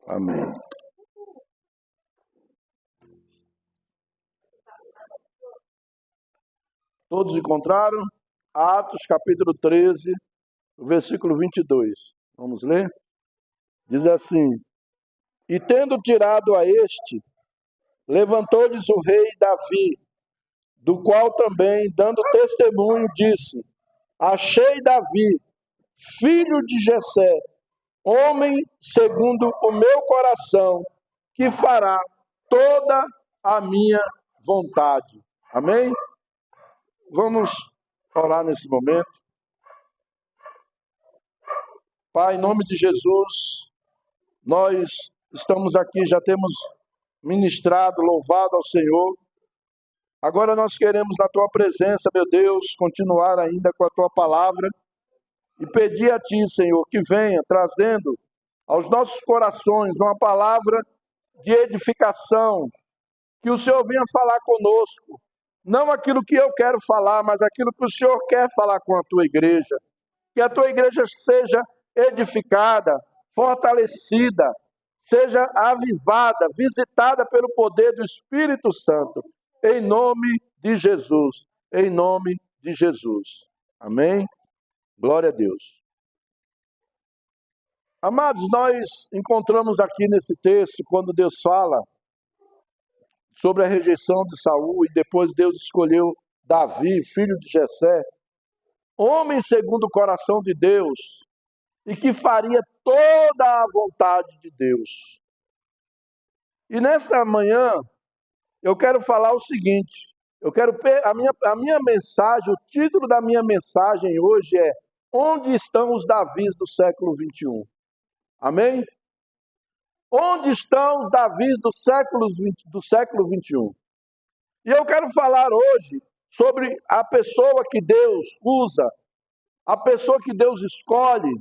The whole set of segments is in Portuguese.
Amém. Todos encontraram? Atos, capítulo 13, versículo 22. Vamos ler? Diz assim: E tendo tirado a este, levantou-lhes o rei Davi, do qual também, dando testemunho, disse: Achei Davi, filho de Jessé, homem segundo o meu coração, que fará toda a minha vontade. Amém? Vamos orar nesse momento. Pai, em nome de Jesus, nós estamos aqui, já temos ministrado, louvado ao Senhor. Agora nós queremos, na Tua presença, meu Deus, continuar ainda com a Tua palavra e pedir a Ti, Senhor, que venha trazendo aos nossos corações uma palavra de edificação, que o Senhor venha falar conosco, não aquilo que eu quero falar, mas aquilo que o Senhor quer falar com a Tua igreja, que a Tua igreja seja edificada, fortalecida, seja avivada, visitada pelo poder do Espírito Santo, em nome de Jesus, em nome de Jesus. Amém? Glória a Deus. Amados, nós encontramos aqui nesse texto, quando Deus fala sobre a rejeição de Saul, e depois Deus escolheu Davi, filho de Jessé, homem segundo o coração de Deus, e que faria toda a vontade de Deus. E nesta manhã, eu quero falar o seguinte, a minha mensagem, o título da minha mensagem hoje é: Onde estão os Davis do século 21? Amém? Onde estão os Davis do século 21? E eu quero falar hoje sobre a pessoa que Deus usa, a pessoa que Deus escolhe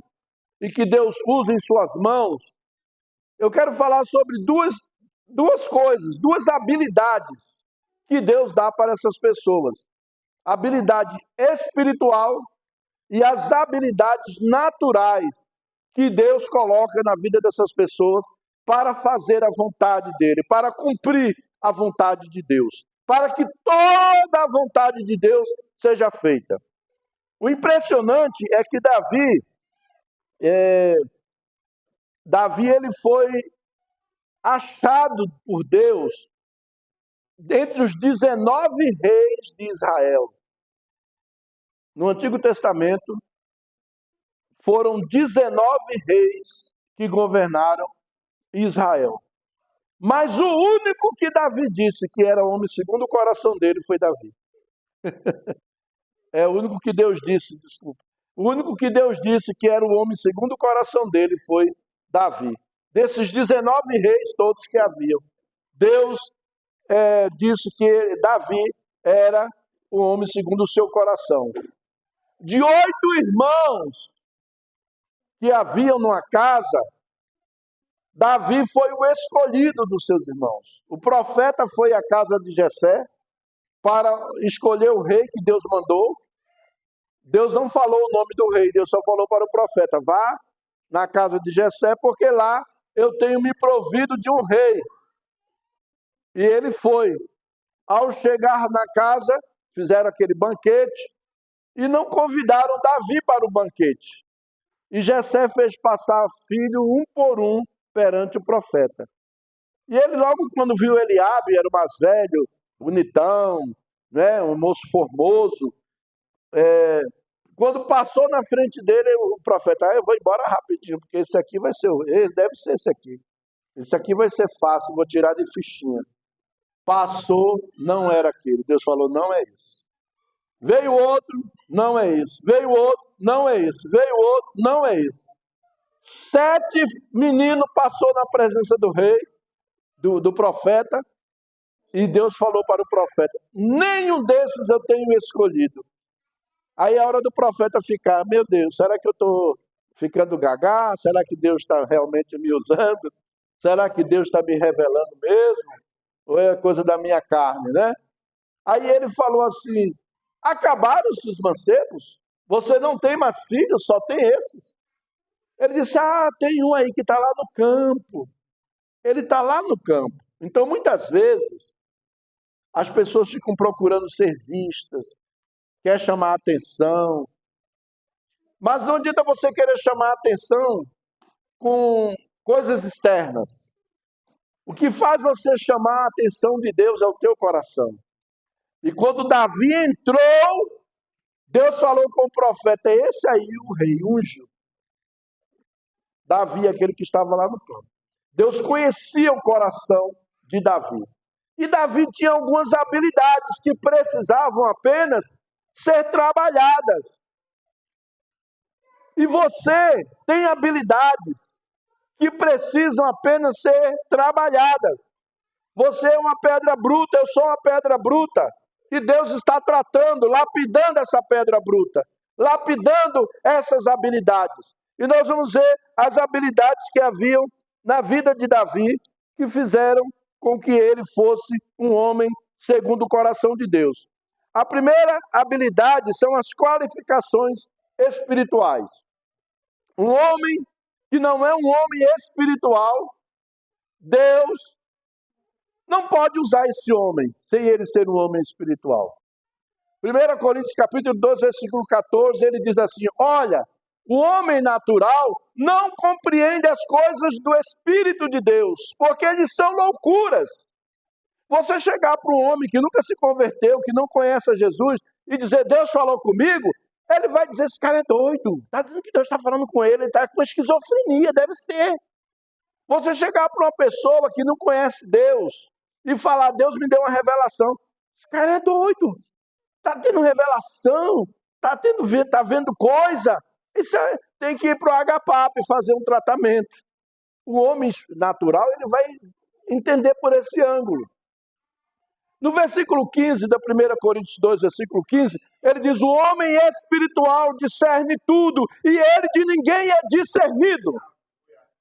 e que Deus usa em suas mãos. Eu quero falar sobre duas coisas, duas habilidades que Deus dá para essas pessoas. A habilidade espiritual e as habilidades naturais que Deus coloca na vida dessas pessoas para fazer a vontade dele, para cumprir a vontade de Deus, para que toda a vontade de Deus seja feita. O impressionante é que Davi ele foi achado por Deus dentre os 19 reis de Israel. No Antigo Testamento, foram 19 reis que governaram Israel. Mas o único que Davi disse que era homem segundo o coração dele foi Davi. É o único que Deus disse, desculpa. O único que Deus disse que era o homem segundo o coração dele foi Davi. Desses 19 reis todos que haviam, Deus disse que Davi era o homem segundo o seu coração. De 8 irmãos que haviam numa casa, Davi foi o escolhido dos seus irmãos. O profeta foi à casa de Jessé para escolher o rei que Deus mandou. Deus não falou o nome do rei, Deus só falou para o profeta: vá na casa de Jessé, porque lá eu tenho me provido de um rei. E ele foi. Ao chegar na casa, fizeram aquele banquete e não convidaram Davi para o banquete. E Jessé fez passar filho um por um perante o profeta. E ele logo quando viu Eliabe, era o mais velho, bonitão, né, um moço formoso, quando passou na frente dele, o profeta: eu vou embora rapidinho, porque esse aqui vai ser, deve ser esse aqui. Esse aqui vai ser fácil, vou tirar de fichinha. Passou, não era aquele. Deus falou: não é isso. Veio outro, não é isso. Veio outro, não é isso. Veio outro, não é isso. 7 meninos passou na presença do rei, do profeta, e Deus falou para o profeta: nenhum desses eu tenho escolhido. Aí é a hora do profeta ficar: meu Deus, será que eu estou ficando gagá? Será que Deus está realmente me usando? Será que Deus está me revelando mesmo? Ou é coisa da minha carne, né? Aí ele falou assim: acabaram-se os mancebos? Você não tem mais filhos, só tem esses. Ele disse: tem um aí que está lá no campo. ele está lá no campo. Então, muitas vezes, as pessoas ficam procurando ser vistas, quer chamar a atenção, mas não adianta você querer chamar a atenção com coisas externas. O que faz você chamar a atenção de Deus é o teu coração. E quando Davi entrou, Deus falou com o profeta: esse aí, o rei, ungiu. Davi, aquele que estava lá no campo. Deus conhecia o coração de Davi. E Davi tinha algumas habilidades que precisavam apenas ser trabalhadas. E você tem habilidades que precisam apenas ser trabalhadas. Você é uma pedra bruta, eu sou uma pedra bruta. E Deus está tratando, lapidando essa pedra bruta, lapidando essas habilidades. E nós vamos ver as habilidades que haviam na vida de Davi, que fizeram com que ele fosse um homem segundo o coração de Deus. A primeira habilidade são as qualificações espirituais. Um homem que não é um homem espiritual, Deus não pode usar esse homem sem ele ser um homem espiritual. 1 Coríntios capítulo 12, versículo 14, ele diz assim: olha, o homem natural não compreende as coisas do Espírito de Deus, porque eles são loucuras. Você chegar para um homem que nunca se converteu, que não conhece a Jesus, e dizer: Deus falou comigo, ele vai dizer: esse cara é doido, está dizendo que Deus está falando com ele está com esquizofrenia, deve ser. Você chegar para uma pessoa que não conhece Deus e falar: Deus me deu uma revelação, esse cara é doido, está tendo revelação, está vendo coisa, isso tem que ir para o HPAP e fazer um tratamento. O homem natural, ele vai entender por esse ângulo. No versículo 15 da 1 Coríntios 2, versículo 15, ele diz: o homem espiritual discerne tudo, e ele de ninguém é discernido.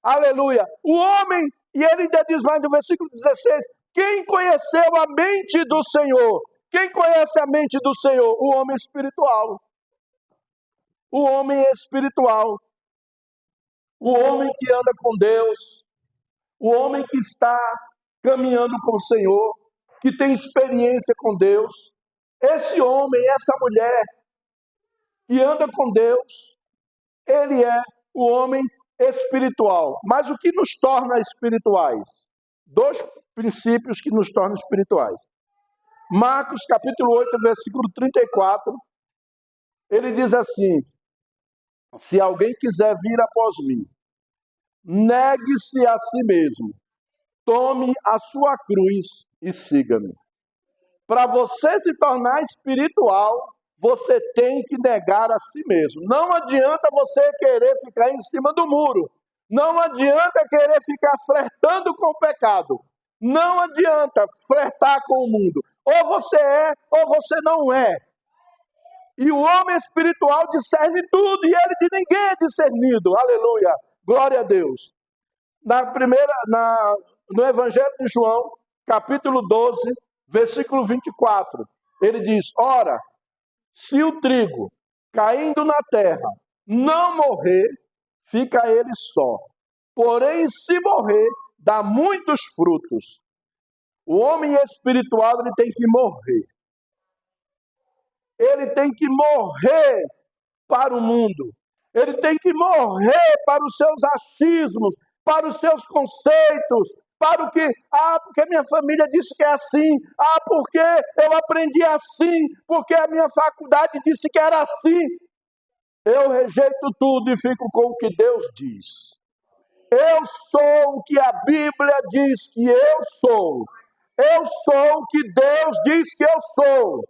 Aleluia. O homem, e ele ainda diz mais no versículo 16, quem conheceu a mente do Senhor? Quem conhece a mente do Senhor? O homem espiritual. O homem espiritual. O homem que anda com Deus. O homem que está caminhando com o Senhor, que tem experiência com Deus. Esse homem, essa mulher que anda com Deus, ele é o homem espiritual. Mas o que nos torna espirituais? Dois princípios que nos tornam espirituais. Marcos capítulo 8, versículo 34, ele diz assim: se alguém quiser vir após mim, negue-se a si mesmo, tome a sua cruz e siga-me. Para você se tornar espiritual, você tem que negar a si mesmo. Não adianta você querer ficar em cima do muro. Não adianta querer ficar flertando com o pecado. Não adianta flertar com o mundo. Ou você é, ou você não é. E o homem espiritual discerne tudo, e ele de ninguém é discernido. Aleluia. Glória a Deus. No Evangelho de João, capítulo 12, versículo 24, ele diz: ora, se o trigo caindo na terra não morrer, fica ele só. Porém, se morrer, dá muitos frutos. O homem espiritual, ele tem que morrer. Ele tem que morrer para o mundo. Ele tem que morrer para os seus achismos, para os seus conceitos, para o que, porque minha família disse que é assim, porque eu aprendi assim, porque a minha faculdade disse que era assim. Eu rejeito tudo e fico com o que Deus diz. Eu sou o que a Bíblia diz que eu sou. Eu sou o que Deus diz que eu sou.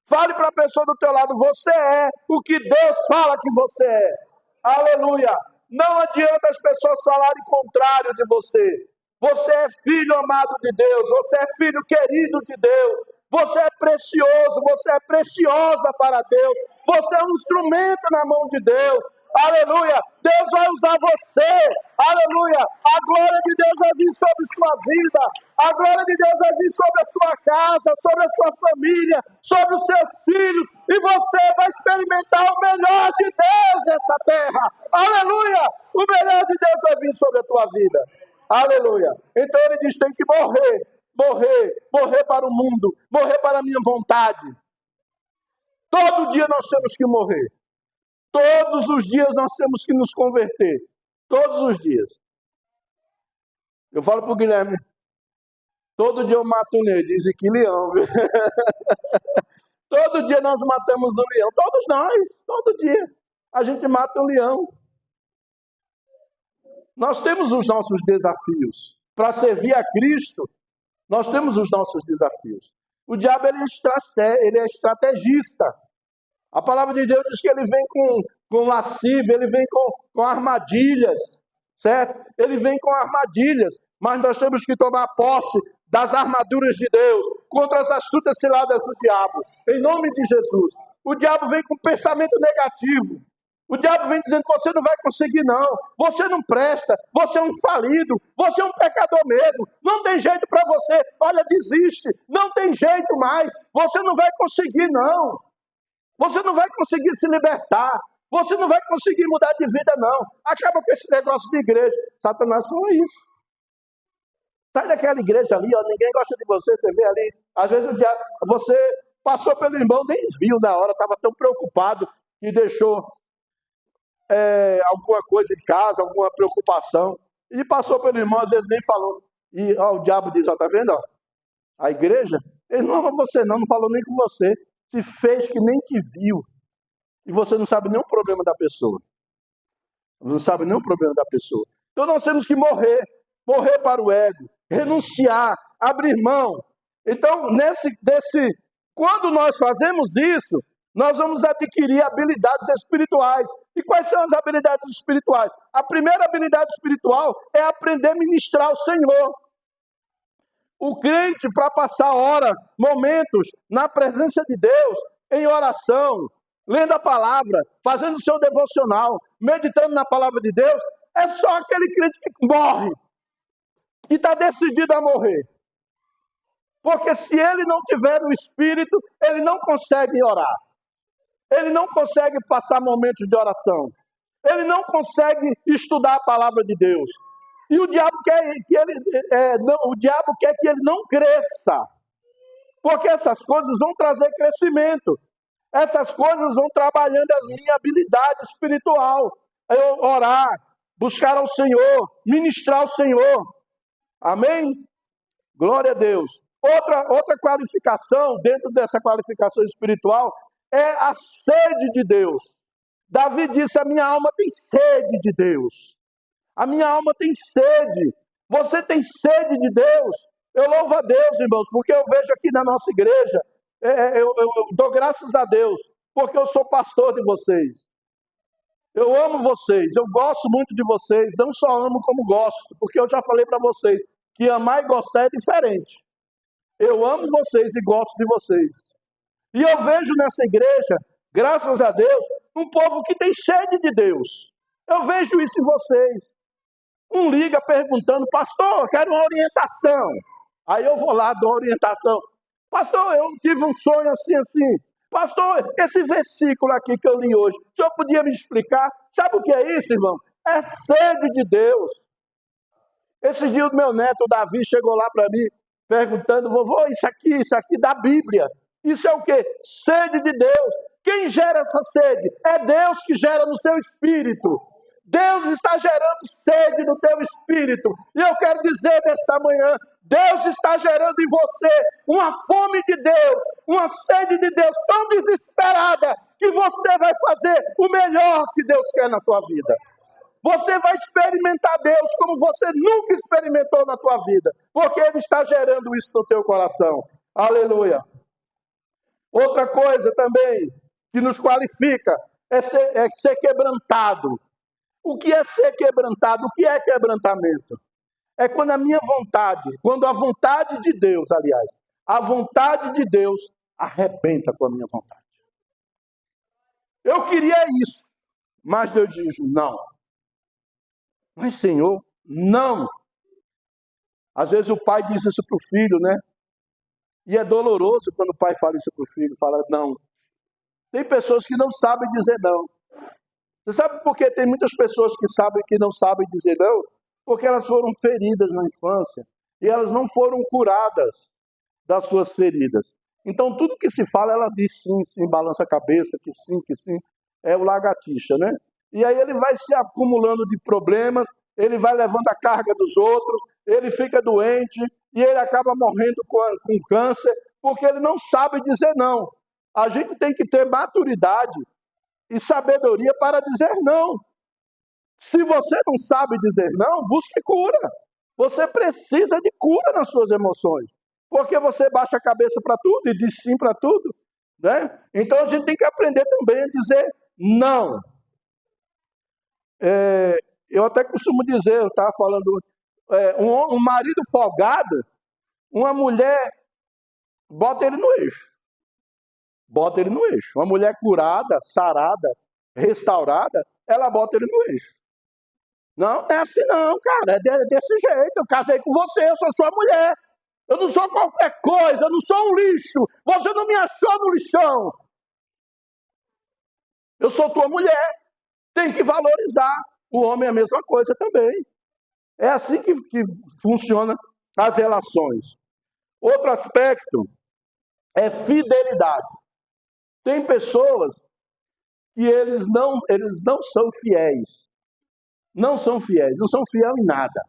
Fale para a pessoa do teu lado: você é o que Deus fala que você é. Aleluia. Não adianta as pessoas falarem contrário de você. Você é filho amado de Deus. Você é filho querido de Deus. Você é precioso. Você é preciosa para Deus. Você é um instrumento na mão de Deus. Aleluia. Deus vai usar você. Aleluia. A glória de Deus vai vir sobre sua vida. A glória de Deus vai vir sobre a sua casa, sobre a sua família, sobre os seus filhos. E você vai experimentar o melhor de Deus nessa terra. Aleluia. O melhor de Deus vai vir sobre a tua vida. Aleluia. Então ele diz, tem que morrer para o mundo, morrer para a minha vontade. Todo dia nós temos que morrer. Todos os dias nós temos que nos converter. Todos os dias. Eu falo para o Guilherme, todo dia eu mato um leão, diz que leão, viu? Todo dia nós matamos um leão. Todos nós, todo dia. A gente mata um leão. Nós temos os nossos desafios. Para servir a Cristo, nós temos os nossos desafios. O diabo ele é estrategista. A palavra de Deus diz que ele vem com lascívia, ele vem com armadilhas, certo? Ele vem com armadilhas, mas nós temos que tomar posse das armaduras de Deus contra as astutas ciladas do diabo, em nome de Jesus. O diabo vem com pensamento negativo. O diabo vem dizendo, você não vai conseguir não, você não presta, você é um falido, você é um pecador mesmo, não tem jeito para você, olha, desiste, não tem jeito mais, você não vai conseguir não, você não vai conseguir se libertar, você não vai conseguir mudar de vida não, acaba com esse negócio de igreja. Satanás não é isso. Sai daquela igreja ali, ó, ninguém gosta de você, você vê ali, às vezes o diabo, você passou pelo irmão, nem viu na hora, estava tão preocupado que deixou alguma coisa em casa, alguma preocupação, e passou pelo irmão, às vezes nem falou. E ó, o diabo diz, ó, tá vendo? Ó, a igreja, ele não ama você não falou nem com você, se fez que nem te viu, e você não sabe nem o problema da pessoa. Não sabe nem o problema da pessoa. Então nós temos que morrer para o ego, renunciar, abrir mão. Então, quando nós fazemos isso, nós vamos adquirir habilidades espirituais. E quais são as habilidades espirituais? A primeira habilidade espiritual é aprender a ministrar ao Senhor. O crente, para passar momentos na presença de Deus, em oração, lendo a palavra, fazendo o seu devocional, meditando na palavra de Deus, é só aquele crente que morre, que está decidido a morrer. Porque se ele não tiver no Espírito, ele não consegue orar. Ele não consegue passar momentos de oração. Ele não consegue estudar a palavra de Deus. E o diabo quer que ele não cresça. Porque essas coisas vão trazer crescimento. Essas coisas vão trabalhando a minha habilidade espiritual. Eu orar, buscar ao Senhor, ministrar ao Senhor. Amém? Glória a Deus. Outra qualificação, dentro dessa qualificação espiritual, é a sede de Deus. Davi disse, a minha alma tem sede de Deus. A minha alma tem sede. Você tem sede de Deus? Eu louvo a Deus, irmãos, porque eu vejo aqui na nossa igreja, eu dou graças a Deus, porque eu sou pastor de vocês. Eu amo vocês, eu gosto muito de vocês, não só amo como gosto, porque eu já falei para vocês que amar e gostar é diferente. Eu amo vocês e gosto de vocês. E eu vejo nessa igreja, graças a Deus, um povo que tem sede de Deus. Eu vejo isso em vocês. Um liga perguntando, pastor, eu quero uma orientação. Aí eu vou lá, dou orientação. Pastor, eu tive um sonho assim, assim. Pastor, esse versículo aqui que eu li hoje, o senhor podia me explicar? Sabe o que é isso, irmão? É sede de Deus. Esse dia o meu neto, Davi, chegou lá para mim, perguntando, vovô, isso aqui da Bíblia. Isso é o quê? Sede de Deus. Quem gera essa sede? É Deus que gera no seu espírito. Deus está gerando sede no teu espírito. E eu quero dizer nesta manhã, Deus está gerando em você uma fome de Deus, uma sede de Deus tão desesperada que você vai fazer o melhor que Deus quer na tua vida. Você vai experimentar Deus como você nunca experimentou na tua vida, porque Ele está gerando isso no teu coração. Aleluia. Outra coisa também que nos qualifica é ser quebrantado. O que é ser quebrantado? O que é quebrantamento? É quando a minha vontade, quando a vontade de Deus, aliás, a vontade de Deus arrebenta com a minha vontade. Eu queria isso, mas Deus diz não. Mas Senhor, não. Às vezes o pai diz isso para o filho, né? E é doloroso quando o pai fala isso para o filho, fala não. Tem pessoas que não sabem dizer não. Você sabe por que tem muitas pessoas que não sabem dizer não? porque elas foram feridas na infância e elas não foram curadas das suas feridas. Então, tudo que se fala, ela diz sim, sim, balança a cabeça, que sim, é o lagartixa, né? E aí ele vai se acumulando de problemas, ele vai levando a carga dos outros, ele fica doente e ele acaba morrendo com câncer, porque ele não sabe dizer não. A gente tem que ter maturidade e sabedoria para dizer não. Se você não sabe dizer não, busque cura. Você precisa de cura nas suas emoções. Porque você baixa a cabeça para tudo e diz sim para tudo. Né? Então a gente tem que aprender também a dizer não. Eu até costumo dizer, eu estava falando, um marido folgado, uma mulher bota ele no eixo. Bota ele no eixo. Uma mulher curada, sarada, restaurada, ela bota ele no eixo. Não é assim não, cara, é desse jeito. Eu casei com você, eu sou sua mulher. Eu não sou qualquer coisa, eu não sou um lixo. Você não me achou no lixão. Eu sou tua mulher. Tem que valorizar. O homem é a mesma coisa também. É assim que funcionam as relações. Outro aspecto é fidelidade. Tem pessoas que eles não são fiéis. Não são fiéis, não são fiéis em nada.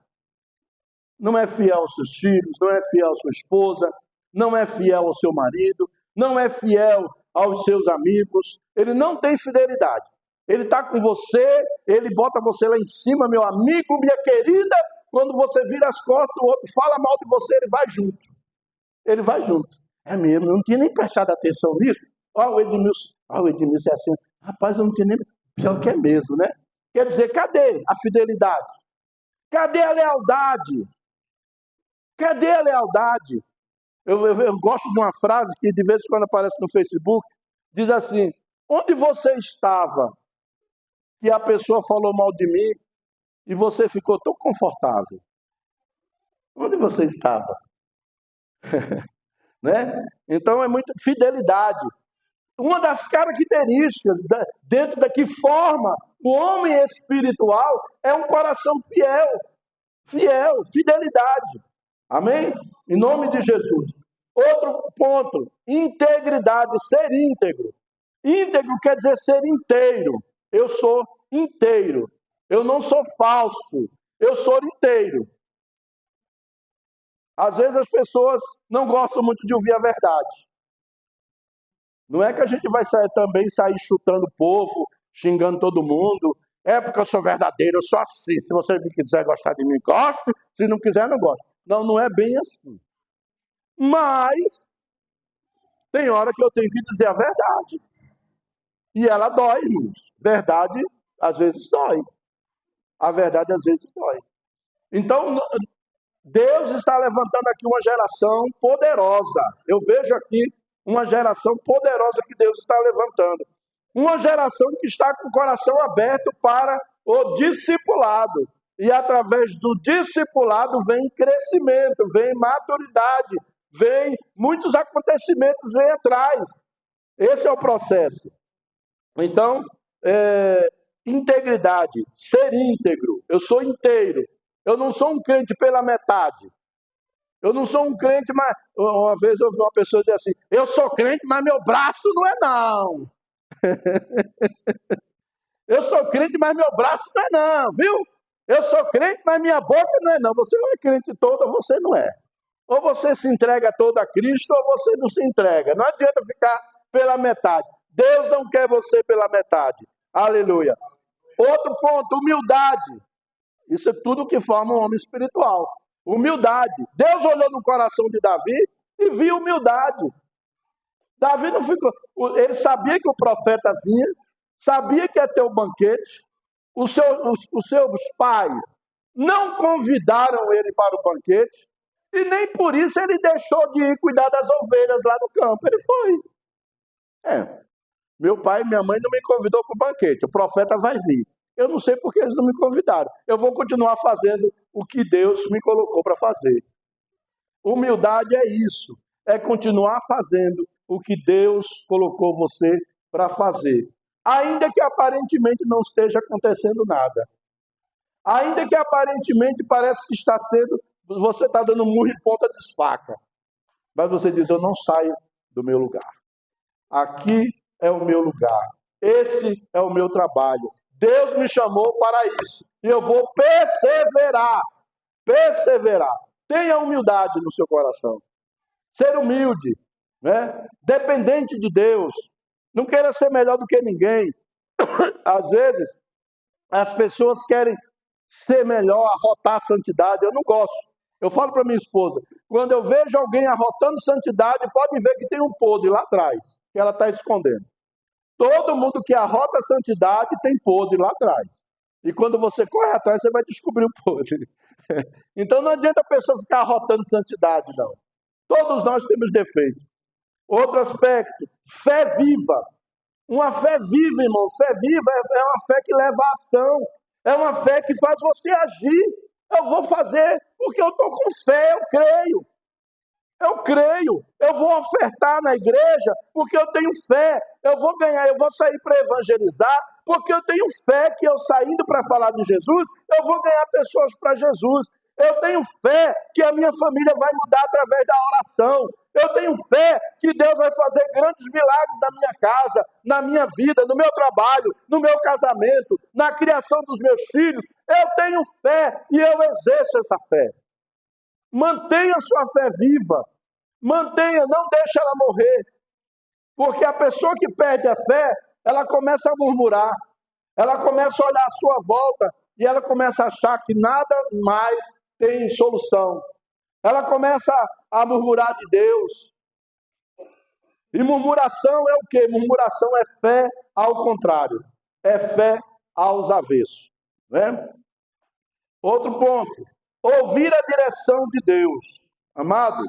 Não é fiel aos seus filhos, não é fiel à sua esposa, não é fiel ao seu marido, não é fiel aos seus amigos. Ele não tem fidelidade. Ele está com você, ele bota você lá em cima, meu amigo, minha querida. Quando você vira as costas, o outro fala mal de você, ele vai junto. Ele vai junto. É mesmo, eu não tinha nem prestado atenção nisso. O Edmilson é assim. Rapaz, eu não tinha nem... Pior que é mesmo, né? Quer dizer, cadê a fidelidade? Cadê a lealdade? Cadê a lealdade? Eu gosto de uma frase que de vez em quando aparece no Facebook, diz assim: onde você estava que a pessoa falou mal de mim e você ficou tão confortável? Onde você estava? Né? Então é muita fidelidade. Uma das características dentro da que forma o homem espiritual é um coração fiel, fidelidade. Amém? Em nome de Jesus. Outro ponto, integridade, ser íntegro. Íntegro quer dizer ser inteiro. Eu sou inteiro. Eu não sou falso. Eu sou inteiro. Às vezes as pessoas não gostam muito de ouvir a verdade. Não é que a gente vai sair chutando o povo, xingando todo mundo. É porque eu sou verdadeiro, eu sou assim. Se você quiser gostar de mim, goste. Se não quiser, não goste. Não é bem assim. Mas tem hora que eu tenho que dizer a verdade. E ela dói, irmãos. Verdade, às vezes dói. A verdade, às vezes dói. Então, Deus está levantando aqui uma geração poderosa. Eu vejo aqui uma geração poderosa que Deus está levantando. Uma geração que está com o coração aberto para o discipulado. E através do discipulado vem crescimento, vem maturidade, vem muitos acontecimentos, vem atrás. Esse é o processo. Então, integridade, ser íntegro. Eu sou inteiro. Eu não sou um crente pela metade. Eu não sou um crente, mas... Uma vez eu ouvi uma pessoa dizer assim: eu sou crente, mas meu braço não é não. Eu sou crente, mas meu braço não é não, viu? Eu sou crente, mas minha boca não é não. Você não é crente toda, ou você não é. Ou você se entrega todo a Cristo, ou você não se entrega. Não adianta ficar pela metade. Deus não quer você pela metade. Aleluia. Outro ponto, humildade. Isso é tudo que forma um homem espiritual. Humildade. Deus olhou no coração de Davi e viu humildade. Davi não ficou... Ele sabia que o profeta vinha, sabia que ia ter o banquete. Os seus pais não convidaram ele para o banquete e nem por isso ele deixou de ir cuidar das ovelhas lá no campo. Ele foi. Meu pai e minha mãe não me convidou para o banquete. O profeta vai vir. Eu não sei porque eles não me convidaram. Eu vou continuar fazendo o que Deus me colocou para fazer. Humildade é isso. É continuar fazendo o que Deus colocou você para fazer. Ainda que aparentemente não esteja acontecendo nada. Ainda que aparentemente parece que está sendo, você está dando murro em ponta de faca. Mas você diz, eu não saio do meu lugar. Aqui é o meu lugar. Esse é o meu trabalho. Deus me chamou para isso. E eu vou perseverar. Perseverar. Tenha humildade no seu coração. Ser humilde, né? Dependente de Deus. Não queira ser melhor do que ninguém. Às vezes, as pessoas querem ser melhor, arrotar a santidade. Eu não gosto. Eu falo para minha esposa, quando eu vejo alguém arrotando santidade, pode ver que tem um podre lá atrás, que ela está escondendo. Todo mundo que arrota a santidade tem podre lá atrás. E quando você corre atrás, você vai descobrir o podre. Então não adianta a pessoa ficar arrotando santidade, não. Todos nós temos defeitos. Outro aspecto, fé viva. Uma fé viva, irmão. Fé viva é uma fé que leva à ação. É uma fé que faz você agir. Eu vou fazer porque eu estou com fé, eu creio. Eu creio. Eu vou ofertar na igreja porque eu tenho fé. Eu vou ganhar, eu vou sair para evangelizar porque eu tenho fé que eu saindo para falar de Jesus, eu vou ganhar pessoas para Jesus. Eu tenho fé que a minha família vai mudar através da oração. Eu tenho fé que Deus vai fazer grandes milagres na minha casa, na minha vida, no meu trabalho, no meu casamento, na criação dos meus filhos. Eu tenho fé e eu exerço essa fé. Mantenha sua fé viva. Mantenha, não deixe ela morrer. Porque a pessoa que perde a fé, ela começa a murmurar. Ela começa a olhar à sua volta e ela começa a achar que nada mais tem solução. Ela começa a murmurar de Deus. E murmuração é o quê? Murmuração é fé ao contrário. É fé aos avessos. Né? Outro ponto. Ouvir a direção de Deus. Amados,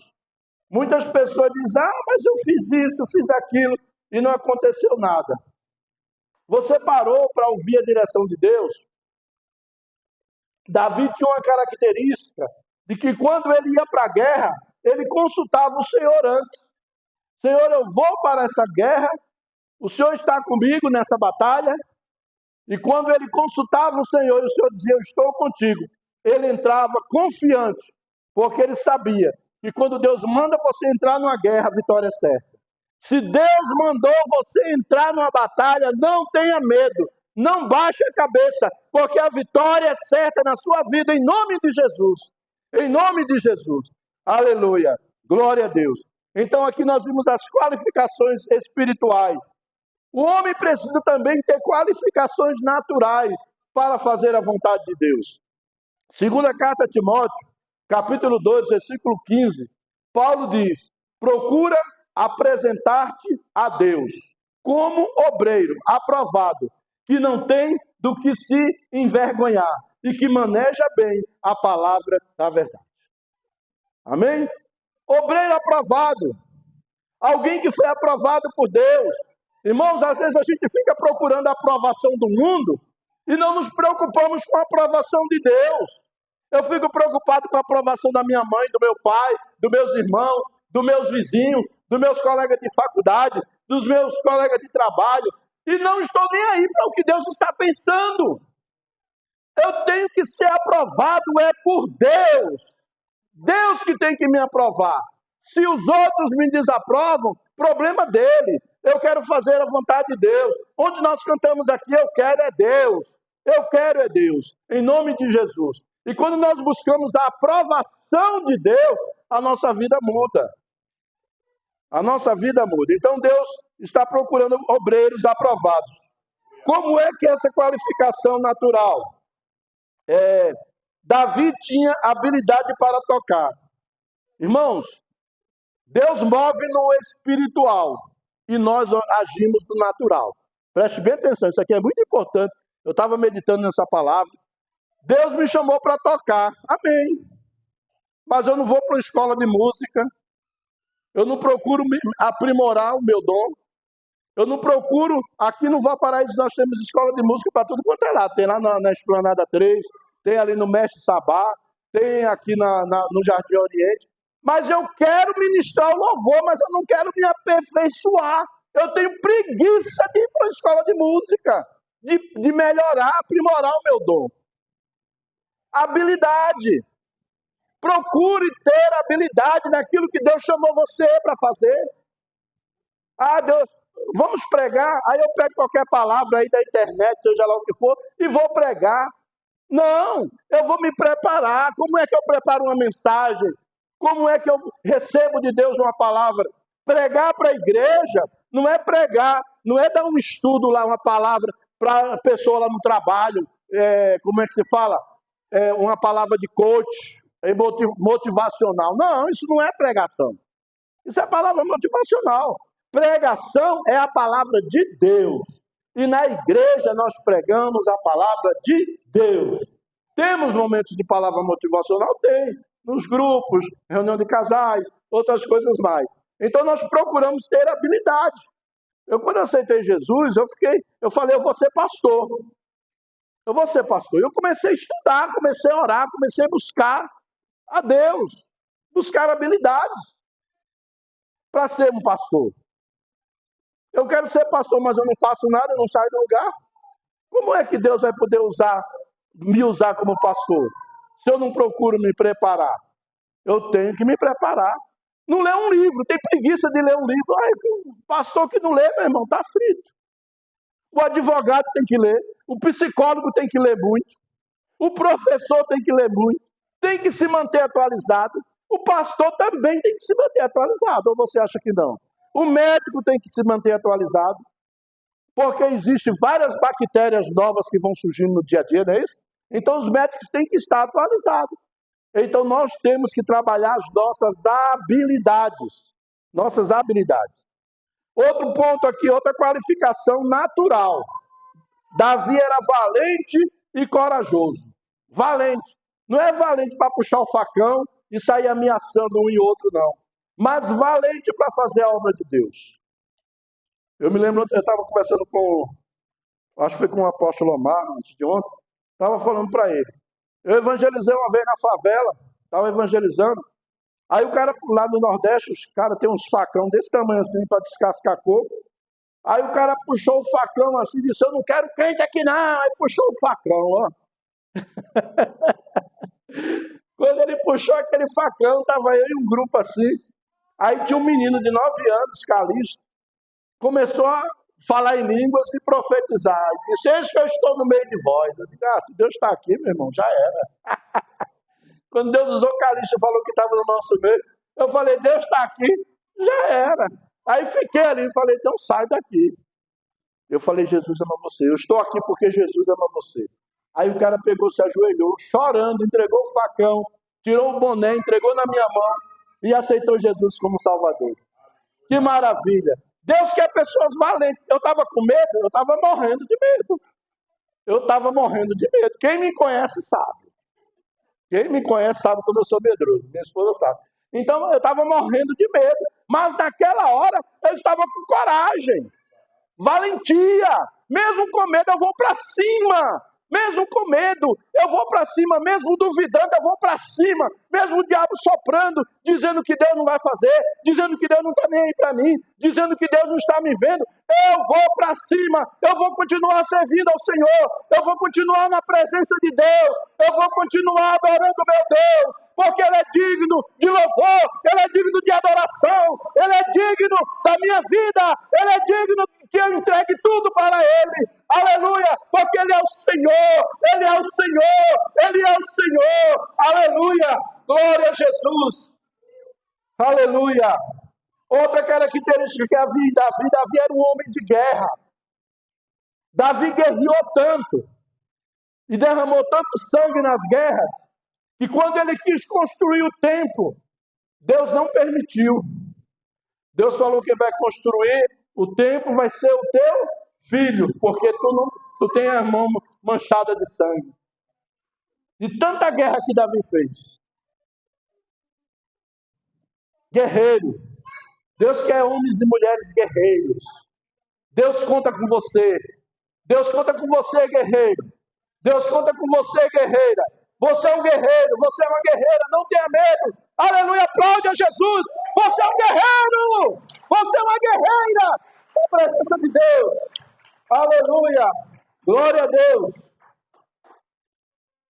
muitas pessoas dizem, mas eu fiz isso, eu fiz aquilo, e não aconteceu nada. Você parou para ouvir a direção de Deus? Davi tinha uma característica de que quando ele ia para a guerra, ele consultava o Senhor antes. Senhor, eu vou para essa guerra, o Senhor está comigo nessa batalha. E quando ele consultava o Senhor, e o Senhor dizia, eu estou contigo, ele entrava confiante, porque ele sabia que quando Deus manda você entrar numa guerra, a vitória é certa. Se Deus mandou você entrar numa batalha, não tenha medo, não baixe a cabeça, porque a vitória é certa na sua vida, em nome de Jesus. Em nome de Jesus. Aleluia. Glória a Deus. Então aqui nós vimos as qualificações espirituais. O homem precisa também ter qualificações naturais para fazer a vontade de Deus. Segunda carta a Timóteo, capítulo 2, versículo 15, Paulo diz, procura apresentar-te a Deus como obreiro aprovado, que não tem do que se envergonhar e que maneja bem a palavra da verdade. Amém? Obreiro aprovado. Alguém que foi aprovado por Deus. Irmãos, às vezes a gente fica procurando a aprovação do mundo e não nos preocupamos com a aprovação de Deus. Eu fico preocupado com a aprovação da minha mãe, do meu pai, dos meus irmãos, dos meus vizinhos, dos meus colegas de faculdade, dos meus colegas de trabalho. E não estou nem aí para o que Deus está pensando. Eu tenho que ser aprovado por Deus. Deus que tem que me aprovar. Se os outros me desaprovam, problema deles. Eu quero fazer a vontade de Deus. Onde nós cantamos aqui, eu quero é Deus. Eu quero é Deus. Em nome de Jesus. E quando nós buscamos a aprovação de Deus, a nossa vida muda. A nossa vida muda. Então Deus está procurando obreiros aprovados. Como é que essa qualificação natural? Davi tinha habilidade para tocar. Irmãos, Deus move no espiritual e nós agimos no natural. Preste bem atenção, isso aqui é muito importante. Eu estava meditando nessa palavra. Deus me chamou para tocar. Amém. Mas eu não vou para a escola de música. Eu não procuro aprimorar o meu dom. Eu não procuro... Aqui no Valparaíso nós temos escola de música para tudo quanto é lá. Tem lá na Esplanada 3, tem ali no Mestre Sabá, tem aqui no Jardim Oriente. Mas eu quero ministrar o louvor, mas eu não quero me aperfeiçoar. Eu tenho preguiça de ir para a escola de música, de melhorar, aprimorar o meu dom. habilidade. Procure ter habilidade naquilo que Deus chamou você para fazer. Ah, Deus, vamos pregar. Aí eu pego qualquer palavra aí da internet, seja lá o que for, e vou pregar. Não, eu vou me preparar. Como é que eu preparo uma mensagem? Como é que eu recebo de Deus uma palavra? Pregar para a igreja não é pregar, não é dar um estudo lá, uma palavra para a pessoa lá no trabalho. Como é que se fala? Uma palavra de coach, motivacional. Não, isso não é pregação. Isso é palavra motivacional. Pregação é a palavra de Deus. E na igreja nós pregamos a palavra de Deus. Temos momentos de palavra motivacional? Tem. Nos grupos, reunião de casais, outras coisas mais. Então nós procuramos ter habilidade. Quando eu aceitei Jesus, eu falei, eu vou ser pastor. Eu vou ser pastor. Eu comecei a estudar, comecei a orar, comecei a buscar a Deus. Buscar habilidades para ser um pastor. Eu quero ser pastor, mas eu não faço nada, eu não saio do lugar. Como é que Deus vai poder me usar como pastor? Se eu não procuro me preparar, eu tenho que me preparar. Não lê um livro, tem preguiça de ler um livro. O pastor que não lê, meu irmão, está frito. O advogado tem que ler, o psicólogo tem que ler muito, o professor tem que ler muito, tem que se manter atualizado. O pastor também tem que se manter atualizado, ou você acha que não? O médico tem que se manter atualizado, porque existem várias bactérias novas que vão surgindo no dia a dia, não é isso? Então os médicos têm que estar atualizados. Então nós temos que trabalhar as nossas habilidades. Nossas habilidades. Outro ponto aqui, outra qualificação natural. Davi era valente e corajoso. Valente. Não é valente para puxar o facão e sair ameaçando um e outro, não. Mas valente para fazer a obra de Deus. Eu me lembro, eu estava conversando acho que foi com o apóstolo Omar, antes de ontem, estava falando para ele. Eu evangelizei uma vez na favela, estava evangelizando. Aí o cara lá no Nordeste, os caras têm uns facão desse tamanho assim para descascar coco. Aí o cara puxou o facão assim e disse, eu não quero crente aqui não. Aí puxou o facão, ó. Quando ele puxou aquele facão, estava eu e um grupo assim. Aí tinha um menino de 9 anos, Calixto, começou a falar em línguas e profetizar. E disse, eis que eu estou no meio de vós. Eu disse, se Deus está aqui, meu irmão, já era. Quando Deus usou Calixto e falou que estava no nosso meio, eu falei, Deus está aqui, já era. Aí fiquei ali e falei, então sai daqui. Eu falei, Jesus ama você. Eu estou aqui porque Jesus ama você. Aí o cara pegou, se ajoelhou, chorando, entregou o facão, tirou o boné, entregou na minha mão e aceitou Jesus como Salvador. Que maravilha! Deus quer pessoas valentes. Eu estava com medo, eu estava morrendo de medo. Eu estava morrendo de medo. Quem me conhece sabe. Quem me conhece sabe como eu sou medroso. Minha esposa sabe. Então eu estava morrendo de medo. Mas naquela hora eu estava com coragem. Valentia. Mesmo com medo eu vou para cima. Mesmo com medo, eu vou para cima. Mesmo duvidando, eu vou para cima. Mesmo o diabo soprando, dizendo que Deus não vai fazer, dizendo que Deus não está nem aí para mim, dizendo que Deus não está me vendo, eu vou para cima. Eu vou continuar servindo ao Senhor. Eu vou continuar na presença de Deus. Eu vou continuar adorando meu Deus, porque Ele é digno de louvor, Ele é digno de adoração, Ele é digno da minha vida, Ele é digno que eu entregue tudo para Ele. Aleluia, porque Ele é o Senhor, Ele é o Senhor, Ele é o Senhor. Aleluia, glória a Jesus. Aleluia. Outra característica que Davi era um homem de guerra. Davi guerreou tanto e derramou tanto sangue nas guerras que quando ele quis construir o templo, Deus não permitiu. Deus falou que vai construir o templo, vai ser o teu filho, porque tu tem a mão manchada de sangue. De tanta guerra que Davi fez. Guerreiro. Deus quer homens e mulheres guerreiros. Deus conta com você. Deus conta com você, guerreiro. Deus conta com você, guerreira. Você é um guerreiro, você é uma guerreira, não tenha medo. Aleluia, aplaude a Jesus. Você é um guerreiro. Você é uma guerreira. Com a presença de Deus. Aleluia. Glória a Deus.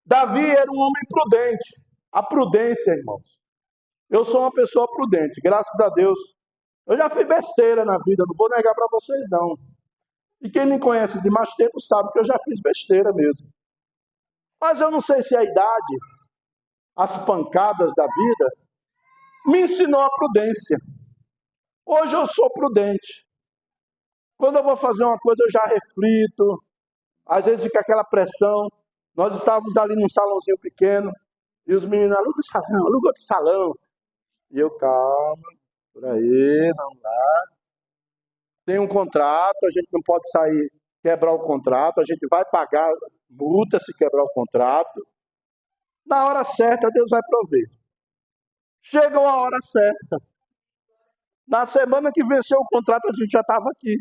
Davi era um homem prudente. A prudência, irmãos. Eu sou uma pessoa prudente, graças a Deus. Eu já fiz besteira na vida, não vou negar para vocês, não. E quem me conhece de mais tempo sabe que eu já fiz besteira mesmo. Mas eu não sei se a idade, as pancadas da vida, me ensinou a prudência. Hoje eu sou prudente. Quando eu vou fazer uma coisa, eu já reflito. Às vezes fica aquela pressão. Nós estávamos ali num salãozinho pequeno, e os meninos, aluga outro salão. E eu, calma, por aí, vamos lá. Tem um contrato, a gente não pode sair, quebrar o contrato, a gente vai pagar multa se quebrar o contrato. Na hora certa, Deus vai prover. Chegou a hora certa. Na semana que venceu o contrato, a gente já estava aqui.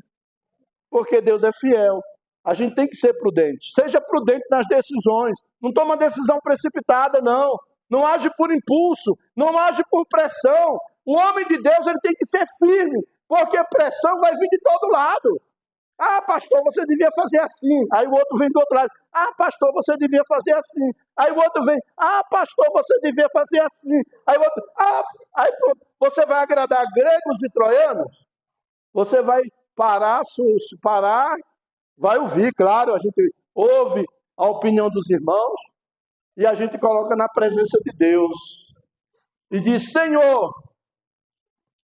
Porque Deus é fiel. A gente tem que ser prudente. Seja prudente nas decisões. Não toma decisão precipitada, não. Não age por impulso. Não age por pressão. O homem de Deus ele tem que ser firme. Porque pressão vai vir de todo lado. Ah, pastor, você devia fazer assim. Aí o outro vem do outro lado. Ah, pastor, você devia fazer assim. Aí o outro vem. Ah, pastor, você devia fazer assim. Aí o outro. Aí você vai agradar gregos e troianos? Você vai parar, vai ouvir, claro. A gente ouve a opinião dos irmãos e a gente coloca na presença de Deus. E diz, Senhor,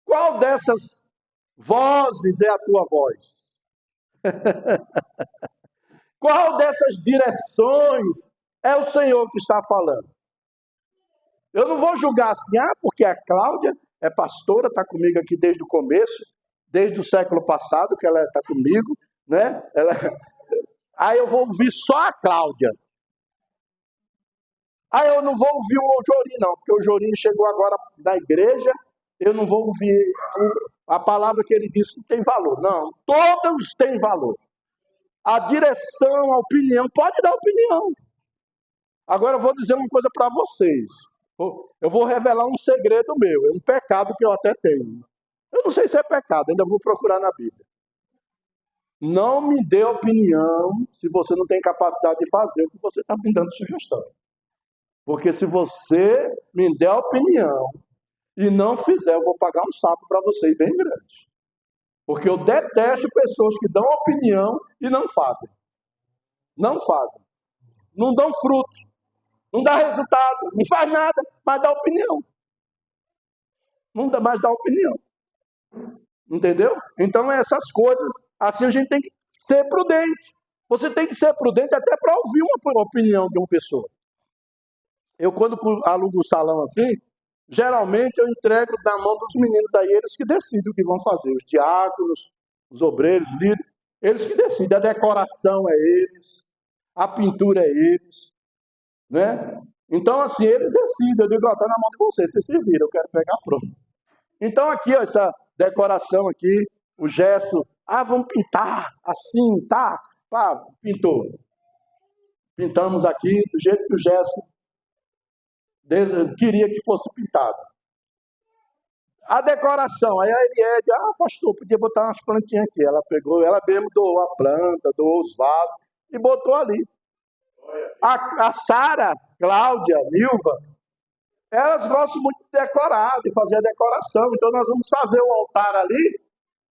qual dessas vozes é a tua voz? Qual dessas direções é o Senhor que está falando? Eu não vou julgar assim, porque a Cláudia é pastora, está comigo aqui desde o começo, desde o século passado que ela está comigo, né? Aí eu vou ouvir só a Cláudia. Aí eu não vou ouvir o Jorim, não, porque o Jorim chegou agora da igreja, eu não vou ouvir a palavra que ele disse não tem valor. Não, todos têm valor. A direção, a opinião, pode dar opinião. Agora eu vou dizer uma coisa para vocês. Eu vou revelar um segredo meu, é um pecado que eu até tenho. Eu não sei se é pecado, ainda vou procurar na Bíblia. Não me dê opinião se você não tem capacidade de fazer o que você está me dando sugestão. Porque se você me der opinião e não fizer, eu vou pagar um sapo para vocês bem grande. Porque eu detesto pessoas que dão opinião e não fazem. Não fazem. Não dão fruto. Não dá resultado. Não faz nada, mas dá opinião. Não dá mais dá opinião. Entendeu? Então, essas coisas, assim a gente tem que ser prudente. Você tem que ser prudente até para ouvir uma opinião de uma pessoa. Eu, quando alugo o salão assim, geralmente eu entrego na mão dos meninos aí, eles que decidem o que vão fazer. Os diáconos, os obreiros, os líderes, eles que decidem. A decoração é eles, a pintura é eles, né? Então, assim, eles decidem. Eu digo, está na mão de vocês, vocês se viram, eu quero pegar pronto. Então, aqui, ó, essa decoração aqui, o gesso, vamos pintar assim, tá? Pá, pintou. Pintamos aqui do jeito que o gesso queria que fosse pintado. A decoração, aí a Eliede, pastor, podia botar umas plantinhas aqui. Ela pegou, ela mesmo doou a planta, doou os vasos e botou ali. A Sara, Cláudia, Nilva, elas gostam muito de decorar, de fazer a decoração. Então nós vamos fazer o altar ali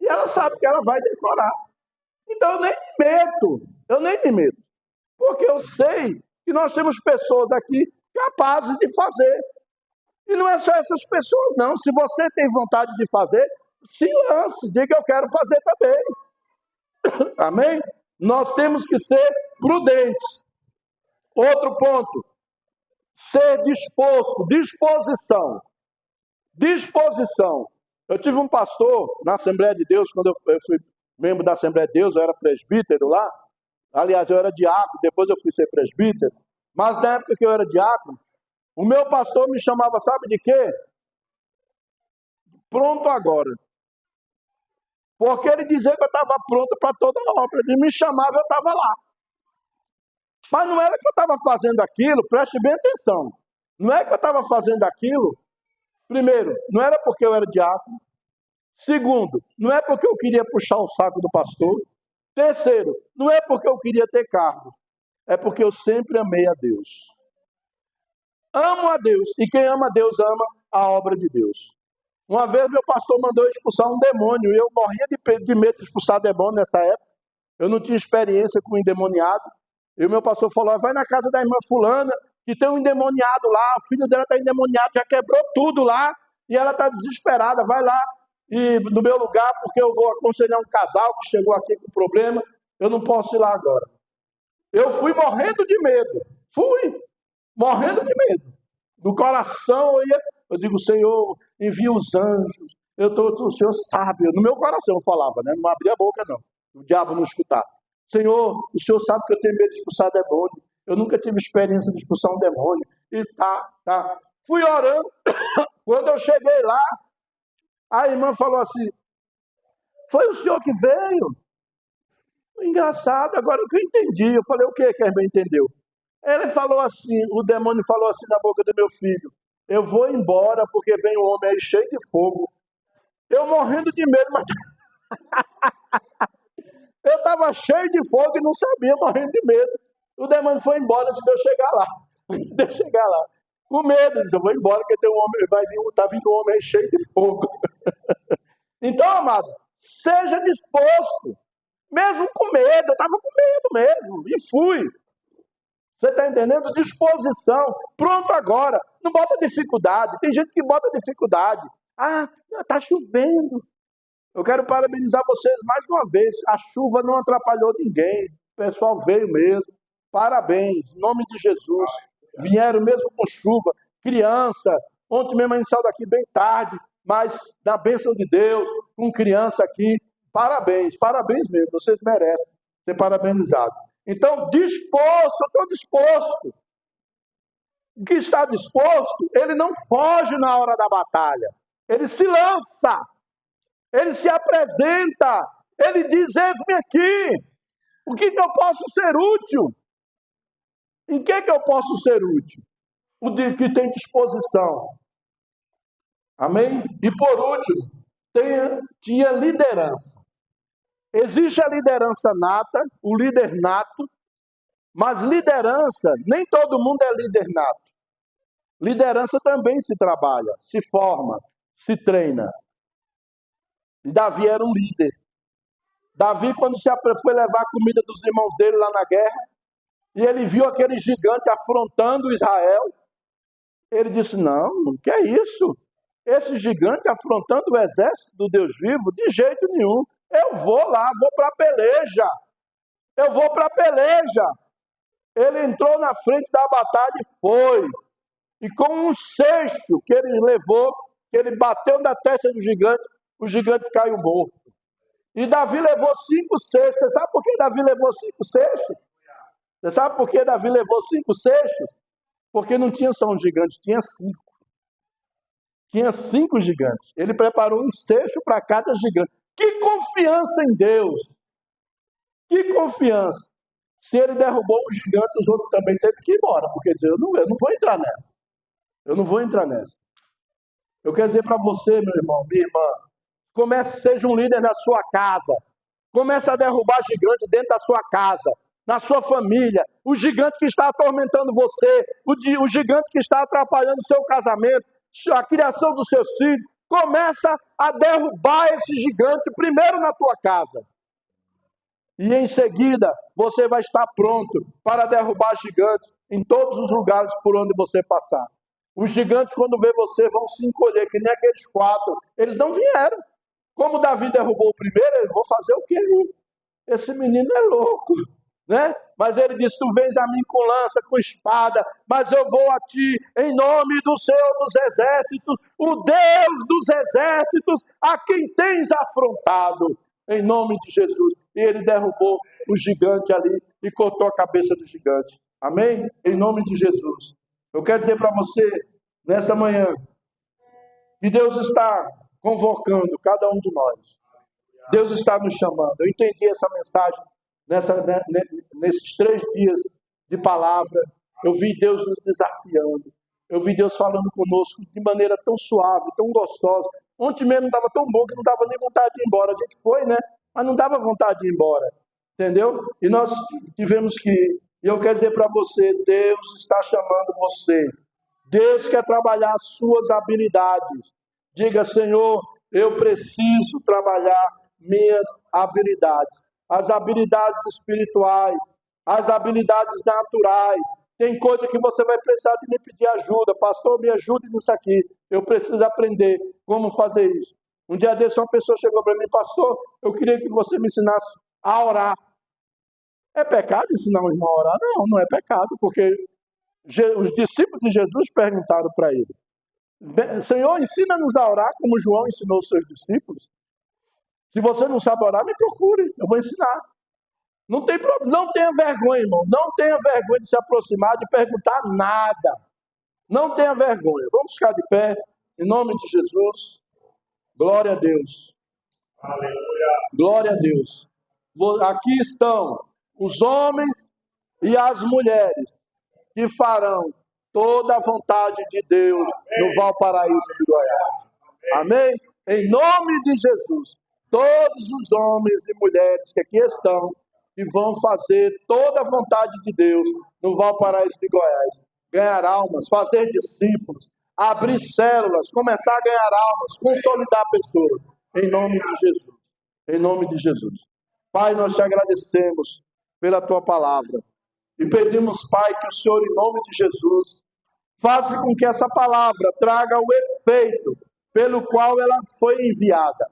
e ela sabe que ela vai decorar. Então eu nem me medo. Porque eu sei que nós temos pessoas aqui capazes de fazer. E não é só essas pessoas, não. Se você tem vontade de fazer, se lance, diga eu quero fazer também. Amém? Nós temos que ser prudentes. Outro ponto, ser disposto, disposição. Disposição. Eu tive um pastor na Assembleia de Deus, quando eu fui membro da Assembleia de Deus, eu era presbítero lá. Aliás, eu era diácono, depois eu fui ser presbítero. Mas na época que eu era diácono, o meu pastor me chamava, sabe de quê? Pronto agora. Porque ele dizia que eu estava pronto para toda a obra. Ele me chamava, eu estava lá. Mas não era que eu estava fazendo aquilo, preste bem atenção. Não é que eu estava fazendo aquilo, primeiro, não era porque eu era diácono. Segundo, não é porque eu queria puxar o saco do pastor. Terceiro, não é porque eu queria ter cargo. É porque eu sempre amei a Deus. amo a Deus. E quem ama a Deus, ama a obra de Deus. Uma vez meu pastor mandou eu expulsar um demônio. E eu morria de medo de expulsar demônio nessa época. Eu não tinha experiência com endemoniado. E o meu pastor falou, vai na casa da irmã fulana, que tem um endemoniado lá, o filho dela está endemoniado, já quebrou tudo lá, e ela está desesperada, vai lá e no meu lugar, porque eu vou aconselhar um casal que chegou aqui com problema, eu não posso ir lá agora. Eu fui morrendo de medo, morrendo de medo. Do coração eu digo, Senhor, envia os anjos, o Senhor sabe, no meu coração eu falava, né? Não abria a boca não, o diabo não escutava. Senhor, o Senhor sabe que eu tenho medo de expulsar demônio. Eu nunca tive experiência de expulsar um demônio. E tá. Fui orando. Quando eu cheguei lá, a irmã falou assim, foi o senhor que veio? Engraçado, agora o que eu entendi. Eu falei, o que a irmã entendeu? Ele falou assim, o demônio falou assim na boca do meu filho, eu vou embora porque vem um homem aí cheio de fogo. Eu morrendo de medo, mas... Eu estava cheio de fogo e não sabia, morrendo de medo. O demônio foi embora antes de eu chegar lá. Com medo, disse, eu vou embora porque tem um homem, tá vindo um homem cheio de fogo. Então, amado, seja disposto. Mesmo com medo, eu estava com medo mesmo. E fui. Você está entendendo? Disposição. Pronto agora. Não bota dificuldade. Tem gente que bota dificuldade. Ah, está chovendo. Eu quero parabenizar vocês mais uma vez. A chuva não atrapalhou ninguém. O pessoal veio mesmo. Parabéns. Em nome de Jesus. Vieram mesmo com chuva. Criança. Ontem mesmo a gente saiu daqui bem tarde. Mas na bênção de Deus. Com criança aqui. Parabéns. Parabéns mesmo. Vocês merecem ser parabenizados. Então, disposto. Eu estou disposto. O que está disposto, ele não foge na hora da batalha. Ele se lança. Ele se apresenta, ele diz, eis-me aqui, o que eu posso ser útil? Em que eu posso ser útil? O que tem disposição. Amém? E por último, tinha liderança. Existe a liderança nata, o líder nato, mas liderança, nem todo mundo é líder nato. Liderança também se trabalha, se forma, se treina. E Davi era um líder. Davi, quando foi levar a comida dos irmãos dele lá na guerra, e ele viu aquele gigante afrontando Israel, ele disse, não, que é isso? Esse gigante afrontando o exército do Deus vivo? De jeito nenhum. Eu vou lá, vou para a peleja. Eu vou para a peleja. Ele entrou na frente da batalha e foi. E com um seixo que ele levou, que ele bateu na testa do gigante, o gigante caiu morto. E Davi levou 5 cestos. Você sabe por que Davi levou 5 cestos? Você sabe por que Davi levou 5 cestos? Porque não tinha só um gigante, tinha 5. Tinha 5 gigantes. Ele preparou um cesto para cada gigante. Que confiança em Deus! Que confiança! Se ele derrubou um gigante, os outros também teve que ir embora. Porque dizer, eu não vou entrar nessa. Eu não vou entrar nessa. Eu quero dizer para você, meu irmão, minha irmã, comece, seja um líder na sua casa. Comece a derrubar gigante dentro da sua casa, na sua família. O gigante que está atormentando você, o gigante que está atrapalhando o seu casamento, a criação dos seus filhos. Começa a derrubar esse gigante primeiro na tua casa. E em seguida, você vai estar pronto para derrubar gigantes em todos os lugares por onde você passar. Os gigantes, quando vê você, vão se encolher, que nem aqueles 4. Eles não vieram. Como Davi derrubou o primeiro, eles vão fazer o quê? Esse menino é louco, né? Mas ele disse, tu vens a mim com lança, com espada, mas eu vou a ti em nome do Senhor dos Exércitos, o Deus dos Exércitos, a quem tens afrontado, em nome de Jesus. E ele derrubou o gigante ali e cortou a cabeça do gigante. Amém? Em nome de Jesus. Eu quero dizer para você, nesta manhã, que Deus está convocando cada um de nós. Deus está nos chamando. Eu entendi essa mensagem nesses 3 dias de palavra. Eu vi Deus nos desafiando. Eu vi Deus falando conosco de maneira tão suave, tão gostosa. Ontem mesmo não estava tão bom que não dava nem vontade de ir embora. A gente foi, né? Mas não dava vontade de ir embora. Entendeu? E nós tivemos que ir. E eu quero dizer para você, Deus está chamando você. Deus quer trabalhar as suas habilidades. Diga, Senhor, eu preciso trabalhar minhas habilidades. As habilidades espirituais, as habilidades naturais. Tem coisa que você vai precisar de me pedir ajuda. Pastor, me ajude nisso aqui. Eu preciso aprender como fazer isso. Um dia desse, uma pessoa chegou para mim, pastor, eu queria que você me ensinasse a orar. É pecado ensinar um irmão a orar? Não, não é pecado, porque os discípulos de Jesus perguntaram para ele, Senhor, ensina-nos a orar como João ensinou os seus discípulos. Se você não sabe orar, me procure, eu vou ensinar. Não tem problema, não tenha vergonha, irmão. Não tenha vergonha de se aproximar, de perguntar nada. Não tenha vergonha. Vamos ficar de pé, em nome de Jesus. Glória a Deus. Aleluia. Glória a Deus. Aqui estão os homens e as mulheres que farão toda a vontade de Deus no Valparaíso de Goiás. Amém? Em nome de Jesus. Todos os homens e mulheres que aqui estão e vão fazer toda a vontade de Deus no Valparaíso de Goiás. Ganhar almas, fazer discípulos, abrir células, começar a ganhar almas, consolidar pessoas. Em nome de Jesus. Em nome de Jesus. Pai, nós te agradecemos pela tua palavra. E pedimos, Pai, que o Senhor, em nome de Jesus, faça com que essa palavra traga o efeito pelo qual ela foi enviada.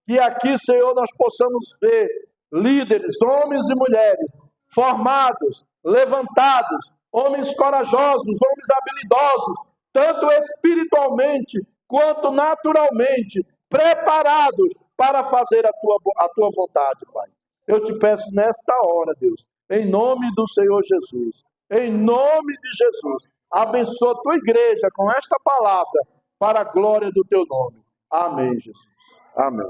Que aqui, Senhor, nós possamos ver líderes, homens e mulheres, formados, levantados, homens corajosos, homens habilidosos, tanto espiritualmente quanto naturalmente, preparados para fazer a tua vontade, Pai. Eu te peço nesta hora, Deus, em nome do Senhor Jesus, em nome de Jesus, abençoa a tua igreja com esta palavra, para a glória do teu nome. Amém, Jesus. Amém.